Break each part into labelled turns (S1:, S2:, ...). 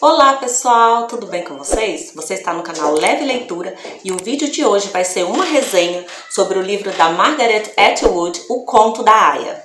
S1: Olá pessoal, tudo bem com vocês? Você está no canal Leve Leitura e o vídeo de hoje vai ser uma resenha sobre o livro da Margaret Atwood, O Conto da Aia.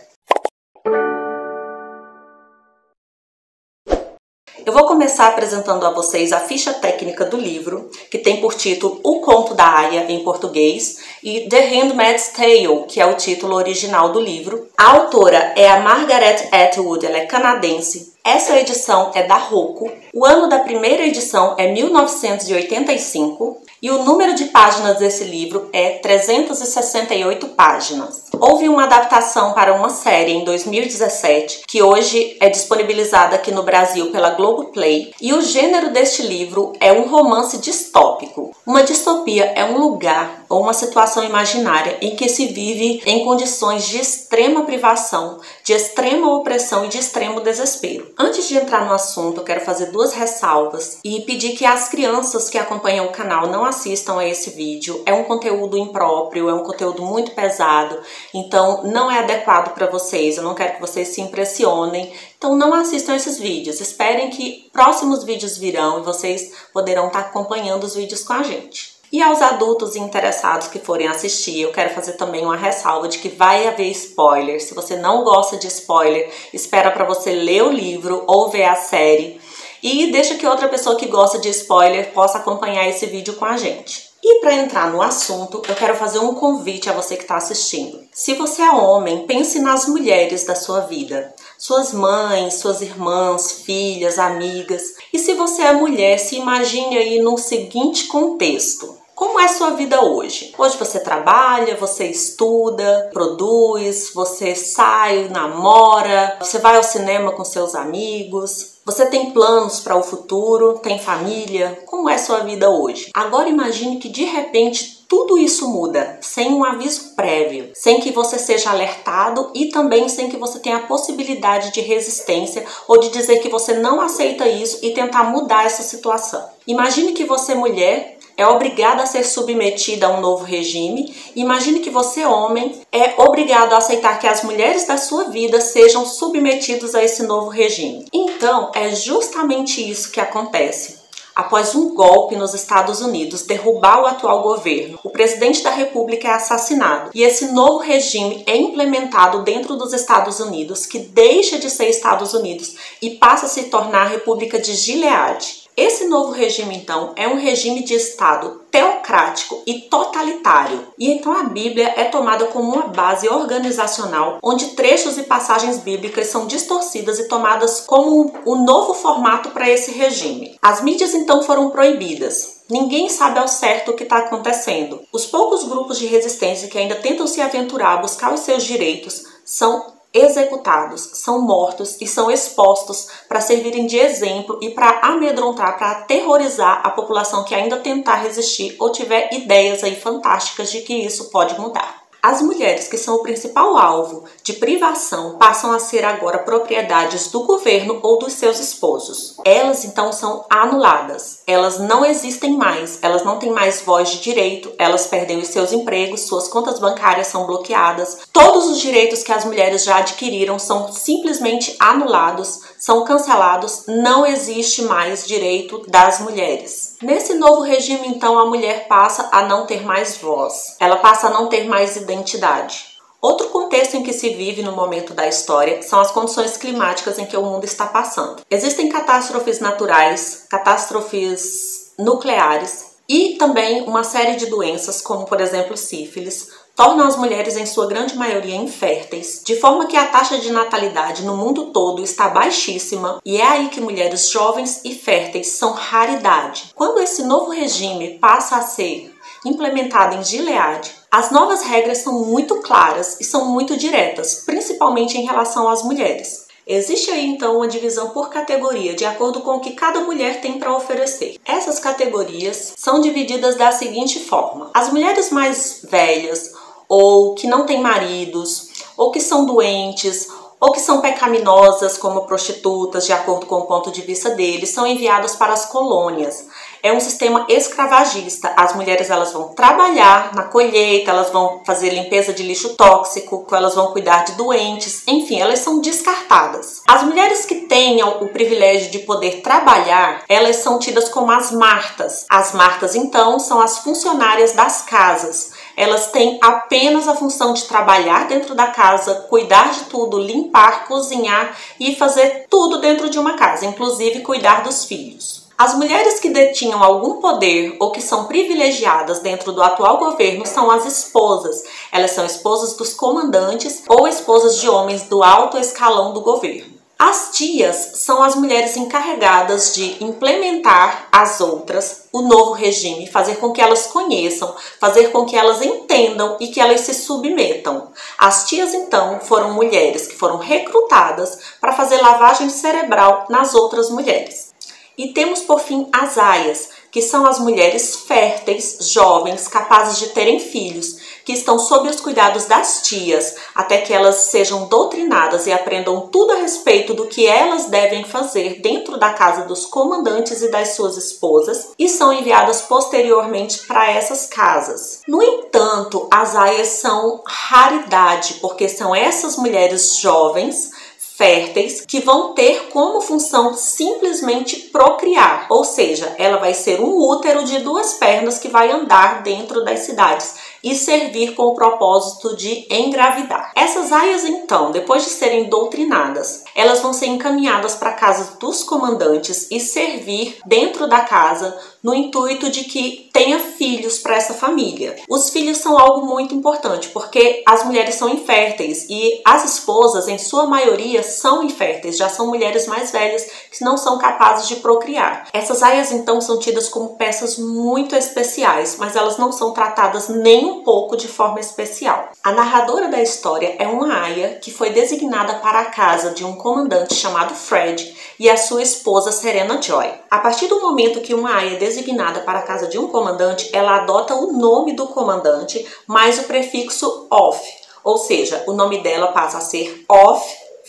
S1: Eu vou começar apresentando a vocês a ficha técnica do livro, que tem por título O Conto da Aia em português e The Handmaid's Tale, que é o título original do livro. A autora é a Margaret Atwood, ela é canadense. Essa edição é da Roku. O ano da primeira edição é 1985 e o número de páginas desse livro é 368 páginas. Houve uma adaptação para uma série em 2017, que hoje é disponibilizada aqui no Brasil pela Globoplay, e o gênero deste livro é um romance distópico. Uma distopia é um lugar ou uma situação imaginária em que se vive em condições de extrema privação, de extrema opressão e de extremo desespero. Antes de entrar no assunto, eu quero fazer duas ressalvas e pedir que as crianças que acompanham o canal não assistam a esse vídeo. É um conteúdo impróprio, é um conteúdo muito pesado, então não é adequado para vocês. Eu não quero que vocês se impressionem, então não assistam esses vídeos. Esperem que próximos vídeos virão e vocês poderão estar acompanhando os vídeos com a gente. E aos adultos interessados que forem assistir, eu quero fazer também uma ressalva de que vai haver spoiler. Se você não gosta de spoiler, espera para você ler o livro ou ver a série. E deixa que outra pessoa que gosta de spoiler possa acompanhar esse vídeo com a gente. E para entrar no assunto, eu quero fazer um convite a você que está assistindo. Se você é homem, pense nas mulheres da sua vida. Suas mães, suas irmãs, filhas, amigas. E se você é mulher, se imagine aí no seguinte contexto. Como é sua vida hoje? Hoje você trabalha, você estuda, produz, você sai, namora, você vai ao cinema com seus amigos, você tem planos para o futuro, tem família. Como é sua vida hoje? Agora imagine que de repente tudo isso muda, sem um aviso prévio, sem que você seja alertado e também sem que você tenha a possibilidade de resistência ou de dizer que você não aceita isso e tentar mudar essa situação. Imagine que você, mulher, é obrigada a ser submetida a um novo regime. Imagine que você, homem, é obrigado a aceitar que as mulheres da sua vida sejam submetidas a esse novo regime. Então, é justamente isso que acontece. Após um golpe nos Estados Unidos derrubar o atual governo, o presidente da República é assassinado e esse novo regime é implementado dentro dos Estados Unidos, que deixa de ser Estados Unidos e passa a se tornar a República de Gileade. Esse novo regime, então, é um regime de Estado teocrático e totalitário. E então a Bíblia é tomada como uma base organizacional, onde trechos e passagens bíblicas são distorcidas e tomadas como um novo formato para esse regime. As mídias, então, foram proibidas. Ninguém sabe ao certo o que está acontecendo. Os poucos grupos de resistência que ainda tentam se aventurar a buscar os seus direitos são executados, são mortos e são expostos para servirem de exemplo e para amedrontar, para aterrorizar a população que ainda tentar resistir ou tiver ideias aí fantásticas de que isso pode mudar. As mulheres, que são o principal alvo de privação, passam a ser agora propriedades do governo ou dos seus esposos. Elas, então, são anuladas. Elas não existem mais, elas não têm mais voz de direito, elas perdem os seus empregos, suas contas bancárias são bloqueadas. Todos os direitos que as mulheres já adquiriram são simplesmente anulados, são cancelados, não existe mais direito das mulheres. Nesse novo regime, então, a mulher passa a não ter mais voz, ela passa a não ter mais identidade. Outro contexto em que se vive no momento da história são as condições climáticas em que o mundo está passando. Existem catástrofes naturais, catástrofes nucleares e também uma série de doenças, como por exemplo sífilis, tornam as mulheres em sua grande maioria inférteis, de forma que a taxa de natalidade no mundo todo está baixíssima e é aí que mulheres jovens e férteis são raridade. Quando esse novo regime passa a ser implementado em Gileade, as novas regras são muito claras e são muito diretas, principalmente em relação às mulheres. Existe aí então uma divisão por categoria, de acordo com o que cada mulher tem para oferecer. Essas categorias são divididas da seguinte forma: as mulheres mais velhas, ou que não têm maridos, ou que são doentes, ou que são pecaminosas, como prostitutas, de acordo com o ponto de vista deles, são enviadas para as colônias. É um sistema escravagista. As mulheres elas vão trabalhar na colheita, elas vão fazer limpeza de lixo tóxico, elas vão cuidar de doentes, enfim, elas são descartadas. As mulheres que tenham o privilégio de poder trabalhar, elas são tidas como as martas. As martas, então, são as funcionárias das casas. Elas têm apenas a função de trabalhar dentro da casa, cuidar de tudo, limpar, cozinhar e fazer tudo dentro de uma casa, inclusive cuidar dos filhos. As mulheres que detinham algum poder ou que são privilegiadas dentro do atual governo são as esposas. Elas são esposas dos comandantes ou esposas de homens do alto escalão do governo. As tias são as mulheres encarregadas de implementar as outras o novo regime, fazer com que elas conheçam, fazer com que elas entendam e que elas se submetam. As tias, então, foram mulheres que foram recrutadas para fazer lavagem cerebral nas outras mulheres. E temos, por fim, as aias, que são as mulheres férteis, jovens, capazes de terem filhos, que estão sob os cuidados das tias, até que elas sejam doutrinadas e aprendam tudo a respeito do que elas devem fazer dentro da casa dos comandantes e das suas esposas, e são enviadas posteriormente para essas casas. No entanto, as aias são raridade, porque são essas mulheres jovens, férteis, que vão ter como função simplesmente procriar, ou seja, ela vai ser um útero de 2 pernas que vai andar dentro das cidades e servir com o propósito de engravidar. Essas aias, então, depois de serem doutrinadas, elas vão ser encaminhadas para a casa dos comandantes e servir dentro da casa no intuito de que tenha filhos para essa família. Os filhos são algo muito importante, porque as mulheres são inférteis e as esposas, em sua maioria, são inférteis, já são mulheres mais velhas que não são capazes de procriar. Essas aias, então, são tidas como peças muito especiais, mas elas não são tratadas nem um pouco de forma especial. A narradora da história é uma aia que foi designada para a casa de um comandante chamado Fred e a sua esposa Serena Joy. A partir do momento que uma aia é designada para a casa de um comandante, ela adota o nome do comandante mais o prefixo of, ou seja, o nome dela passa a ser of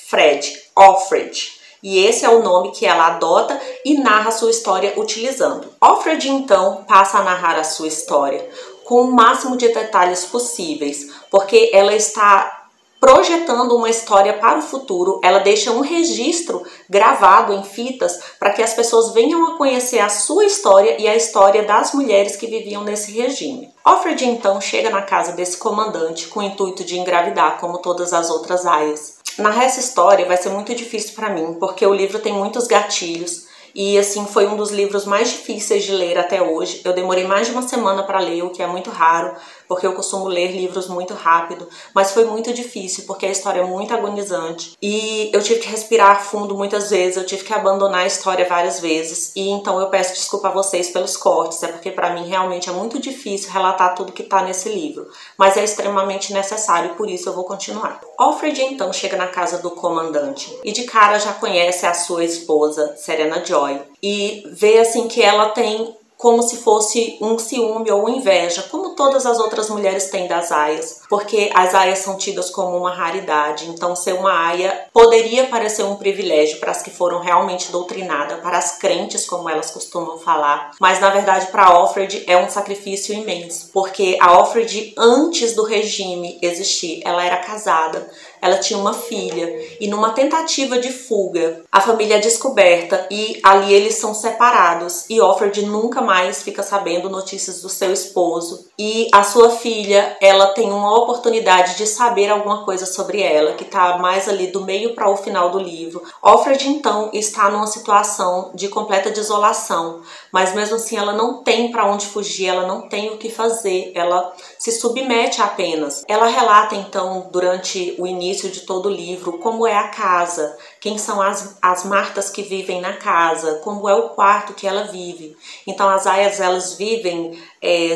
S1: Fred, Offred. E esse é o nome que ela adota e narra a sua história utilizando. Offred, então, passa a narrar a sua história com o máximo de detalhes possíveis, porque ela está projetando uma história para o futuro. Ela deixa um registro gravado em fitas para que as pessoas venham a conhecer a sua história e a história das mulheres que viviam nesse regime. Offred, então, chega na casa desse comandante com o intuito de engravidar, como todas as outras aias. Narrar essa história vai ser muito difícil para mim, porque o livro tem muitos gatilhos e, assim, foi um dos livros mais difíceis de ler até hoje. Eu demorei mais de uma semana para ler, o que é muito raro, porque eu costumo ler livros muito rápido, mas foi muito difícil, porque a história é muito agonizante e eu tive que respirar fundo muitas vezes, eu tive que abandonar a história várias vezes, e então eu peço desculpa a vocês pelos cortes, é porque para mim realmente é muito difícil relatar tudo que está nesse livro, mas é extremamente necessário e por isso eu vou continuar. Offred então chega na casa do comandante e de cara já conhece a sua esposa, Serena Joy, e vê assim que ela tem como se fosse um ciúme ou inveja, como todas as outras mulheres têm das aias, porque as aias são tidas como uma raridade. Então, ser uma aia poderia parecer um privilégio para as que foram realmente doutrinadas, para as crentes, como elas costumam falar, mas na verdade para Offred é um sacrifício imenso, porque a Offred, antes do regime existir, ela era casada, ela tinha uma filha e numa tentativa de fuga, a família é descoberta e ali eles são separados e Offred nunca mais fica sabendo notícias do seu esposo e a sua filha, ela tem uma oportunidade de saber alguma coisa sobre ela, que está mais ali do meio para o final do livro. Offred então está numa situação de completa desolação, mas mesmo assim ela não tem para onde fugir, ela não tem o que fazer, ela se submete apenas. Ela relata então durante o início de todo o livro como é a casa, quem são as martas que vivem na casa, como é o quarto que ela vive. Então as aias elas vivem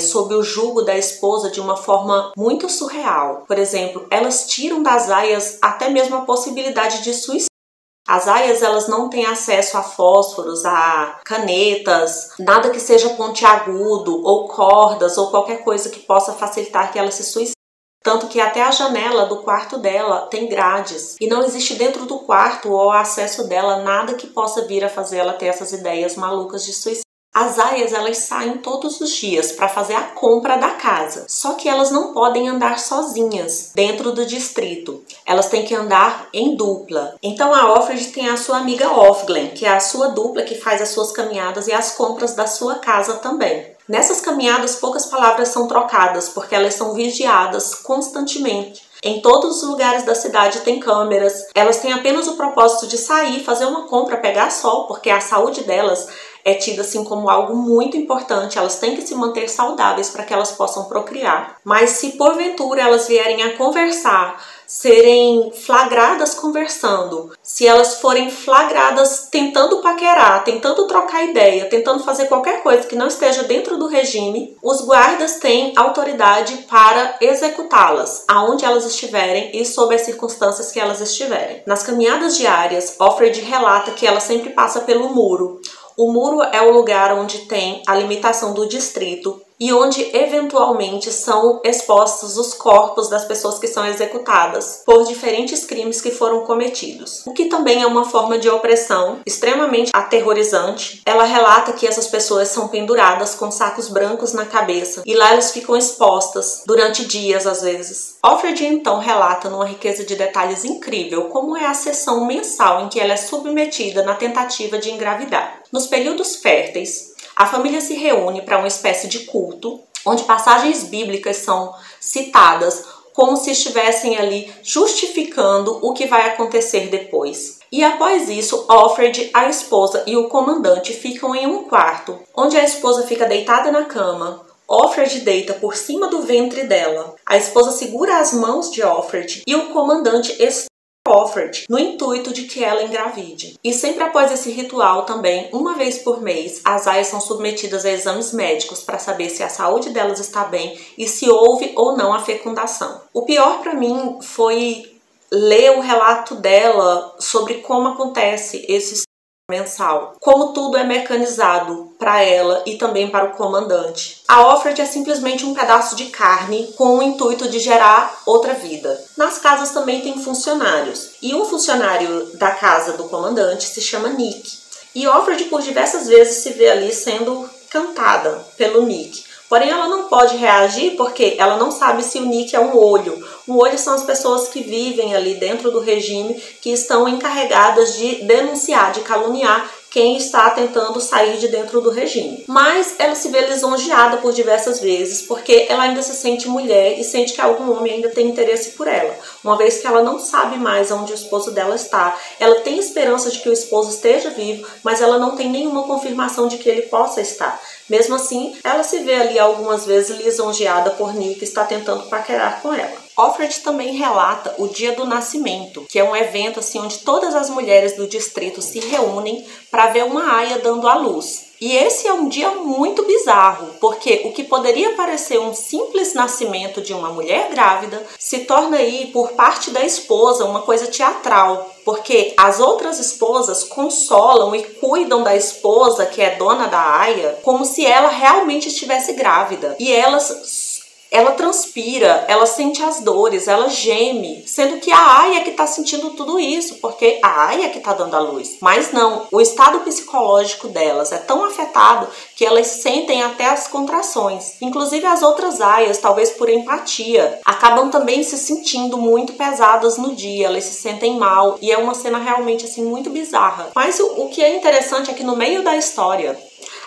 S1: sob o jugo da esposa de uma forma muito surreal. Por exemplo, elas tiram das aias até mesmo a possibilidade de suicídio. As aias elas não têm acesso a fósforos, a canetas, nada que seja pontiagudo ou cordas ou qualquer coisa que possa facilitar que elas se suicidem. Tanto que até a janela do quarto dela tem grades. E não existe dentro do quarto ou ao acesso dela nada que possa vir a fazer ela ter essas ideias malucas de suicídio. As aias, elas saem todos os dias para fazer a compra da casa. Só que elas não podem andar sozinhas dentro do distrito. Elas têm que andar em dupla. Então a Offred tem a sua amiga Offglen, que é a sua dupla que faz as suas caminhadas e as compras da sua casa também. Nessas caminhadas, poucas palavras são trocadas, porque elas são vigiadas constantemente. Em todos os lugares da cidade tem câmeras. Elas têm apenas o propósito de sair, fazer uma compra, pegar sol, porque a saúde delas é tida assim como algo muito importante. Elas têm que se manter saudáveis para que elas possam procriar. Mas se porventura elas vierem a conversar, serem flagradas conversando, se elas forem flagradas tentando paquerar, tentando trocar ideia, tentando fazer qualquer coisa que não esteja dentro do regime, os guardas têm autoridade para executá-las, aonde elas estiverem e sob as circunstâncias que elas estiverem. Nas caminhadas diárias, Offred relata que ela sempre passa pelo muro. O muro é o lugar onde tem a limitação do distrito e onde eventualmente são expostos os corpos das pessoas que são executadas por diferentes crimes que foram cometidos. O que também é uma forma de opressão extremamente aterrorizante. Ela relata que essas pessoas são penduradas com sacos brancos na cabeça e lá elas ficam expostas durante dias às vezes. Offred então relata numa riqueza de detalhes incrível como é a sessão mensal em que ela é submetida na tentativa de engravidar. Nos períodos férteis, a família se reúne para uma espécie de culto, onde passagens bíblicas são citadas como se estivessem ali justificando o que vai acontecer depois. E após isso, Offred, a esposa e o comandante ficam em um quarto, onde a esposa fica deitada na cama. Offred deita por cima do ventre dela. A esposa segura as mãos de Offred e o comandante Offred, no intuito de que ela engravide. E sempre após esse ritual também, uma vez por mês, as aias são submetidas a exames médicos para saber se a saúde delas está bem e se houve ou não a fecundação. O pior para mim foi ler o relato dela sobre como acontece esse mensal, como tudo é mecanizado para ela e também para o comandante. A Offred é simplesmente um pedaço de carne com o intuito de gerar outra vida. Nas casas também tem funcionários, e um funcionário da casa do comandante se chama Nick. E Offred por diversas vezes se vê ali sendo cantada pelo Nick. Porém, ela não pode reagir porque ela não sabe se o Nick é um olho. Um olho são as pessoas que vivem ali dentro do regime, que estão encarregadas de denunciar, de caluniar quem está tentando sair de dentro do regime. Mas ela se vê lisonjeada por diversas vezes, porque ela ainda se sente mulher e sente que algum homem ainda tem interesse por ela. Uma vez que ela não sabe mais onde o esposo dela está, ela tem esperança de que o esposo esteja vivo, mas ela não tem nenhuma confirmação de que ele possa estar. Mesmo assim, ela se vê ali algumas vezes lisonjeada por Nick, que está tentando paquerar com ela. Offred também relata o Dia do Nascimento, que é um evento assim onde todas as mulheres do distrito se reúnem para ver uma aia dando à luz. E esse é um dia muito bizarro, porque o que poderia parecer um simples nascimento de uma mulher grávida se torna aí, por parte da esposa, uma coisa teatral, porque as outras esposas consolam e cuidam da esposa, que é dona da aia, como se ela realmente estivesse grávida. E ela transpira, ela sente as dores, ela geme, sendo que a aia que está sentindo tudo isso, porque a aia que está dando a luz. Mas não, o estado psicológico delas é tão afetado que elas sentem até as contrações. Inclusive as outras aias, talvez por empatia, acabam também se sentindo muito pesadas no dia, elas se sentem mal, e é uma cena realmente assim muito bizarra. Mas o que é interessante é que no meio da história,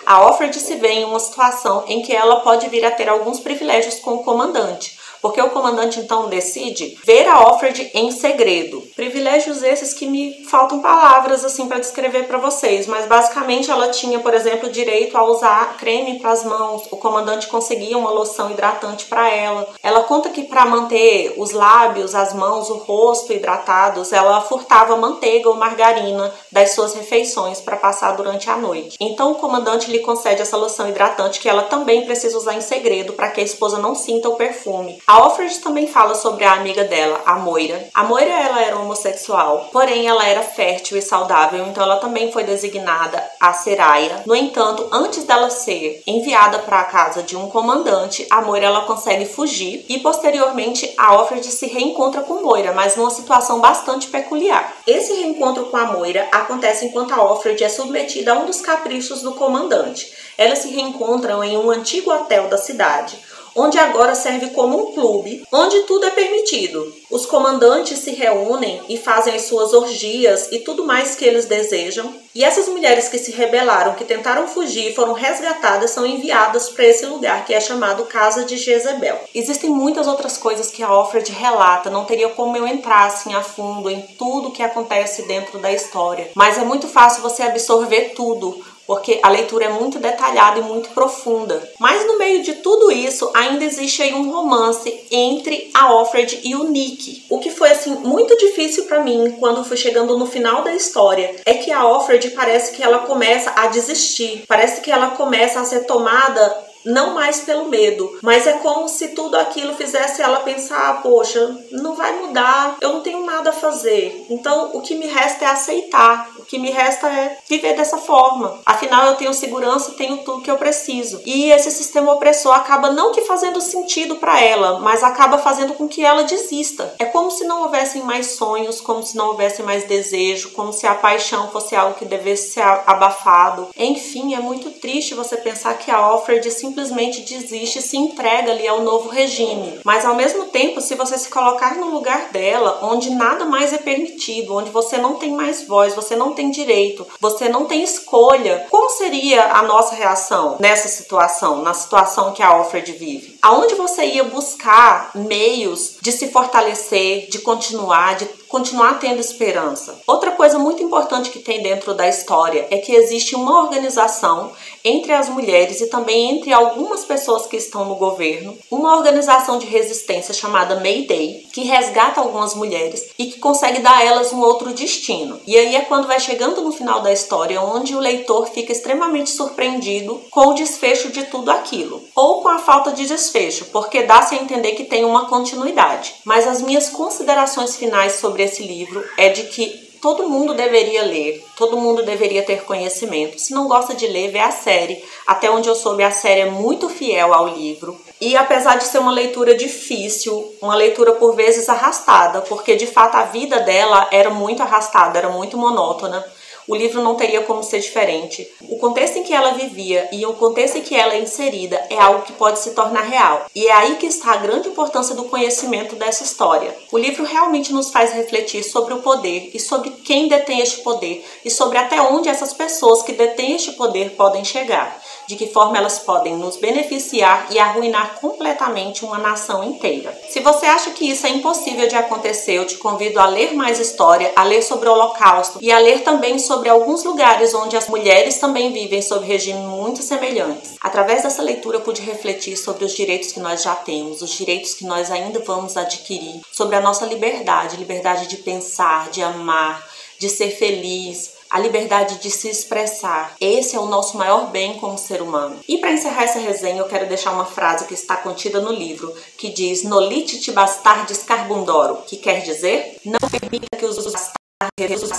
S1: a Offred se vê em uma situação em que ela pode vir a ter alguns privilégios com o comandante, porque o comandante então decide ver a Offred em segredo. Privilégios esses que me faltam palavras assim para descrever para vocês, mas basicamente ela tinha, por exemplo, direito a usar creme para as mãos, o comandante conseguia uma loção hidratante para ela. Ela conta que para manter os lábios, as mãos, o rosto hidratados, ela furtava manteiga ou margarina das suas refeições para passar durante a noite. Então o comandante lhe concede essa loção hidratante que ela também precisa usar em segredo para que a esposa não sinta o perfume A Offred também fala sobre a amiga dela, a Moira. A Moira, ela era homossexual, porém ela era fértil e saudável, então ela também foi designada a ser aia. No entanto, antes dela ser enviada para a casa de um comandante, a Moira ela consegue fugir e posteriormente a Offred se reencontra com Moira, mas numa situação bastante peculiar. Esse reencontro com a Moira acontece enquanto a Offred é submetida a um dos caprichos do comandante. Elas se reencontram em um antigo hotel da cidade, onde agora serve como um clube, onde tudo é permitido. Os comandantes se reúnem e fazem as suas orgias e tudo mais que eles desejam. E essas mulheres que se rebelaram, que tentaram fugir e foram resgatadas, são enviadas para esse lugar que é chamado Casa de Jezebel. Existem muitas outras coisas que a Offred relata, não teria como eu entrar assim a fundo em tudo que acontece dentro da história. Mas é muito fácil você absorver tudo, porque a leitura é muito detalhada e muito profunda. Mas no meio de tudo isso, ainda existe aí um romance entre a Offred e o Nick. O que foi assim muito difícil para mim quando fui chegando no final da história é que a Offred parece que ela começa a desistir, parece que ela começa a ser tomada não mais pelo medo, mas é como se tudo aquilo fizesse ela pensar, poxa, não vai mudar, eu não tenho nada a fazer, então o que me resta é aceitar, o que me resta é viver dessa forma, afinal eu tenho segurança e tenho tudo que eu preciso. E esse sistema opressor acaba não que fazendo sentido para ela, mas acaba fazendo com que ela desista. É como se não houvessem mais sonhos, como se não houvesse mais desejo, como se a paixão fosse algo que devesse ser abafado. Enfim, é muito triste você pensar que a Offred simplesmente desiste e se entrega ali ao novo regime. Mas ao mesmo tempo, se você se colocar no lugar dela, onde nada mais é permitido, onde você não tem mais voz, você não tem direito, você não tem escolha, como seria a nossa reação nessa situação, na situação que a Offred vive? Aonde você ia buscar meios de se fortalecer, de continuar tendo esperança? Outra coisa muito importante que tem dentro da história é que existe uma organização entre as mulheres e também entre algumas pessoas que estão no governo, uma organização de resistência chamada Mayday, que resgata algumas mulheres e que consegue dar a elas um outro destino. E aí é quando vai chegando no final da história onde o leitor fica extremamente surpreendido com o desfecho de tudo aquilo, ou com a falta de desfecho, porque dá-se a entender que tem uma continuidade. Mas as minhas considerações finais sobre esse livro é de que todo mundo deveria ler, todo mundo deveria ter conhecimento. Se não gosta de ler, vê a série. Até onde eu soube, a série é muito fiel ao livro. E apesar de ser uma leitura difícil, uma leitura por vezes arrastada, porque de fato a vida dela era muito arrastada, era muito monótona, o livro não teria como ser diferente. O contexto em que ela vivia e o contexto em que ela é inserida é algo que pode se tornar real. E é aí que está a grande importância do conhecimento dessa história. O livro realmente nos faz refletir sobre o poder e sobre quem detém este poder e sobre até onde essas pessoas que detêm este poder podem chegar. De que forma elas podem nos beneficiar e arruinar completamente uma nação inteira. Se você acha que isso é impossível de acontecer, eu te convido a ler mais história, a ler sobre o Holocausto e a ler também sobre alguns lugares onde as mulheres também vivem sob regimes muito semelhantes. Através dessa leitura eu pude refletir sobre os direitos que nós já temos, os direitos que nós ainda vamos adquirir, sobre a nossa liberdade, liberdade de pensar, de amar, de ser feliz, a liberdade de se expressar. Esse é o nosso maior bem como ser humano. E para encerrar essa resenha, eu quero deixar uma frase que está contida no livro, que diz "Nolite bastardis carbundoro", que quer dizer: não permita que os bastardos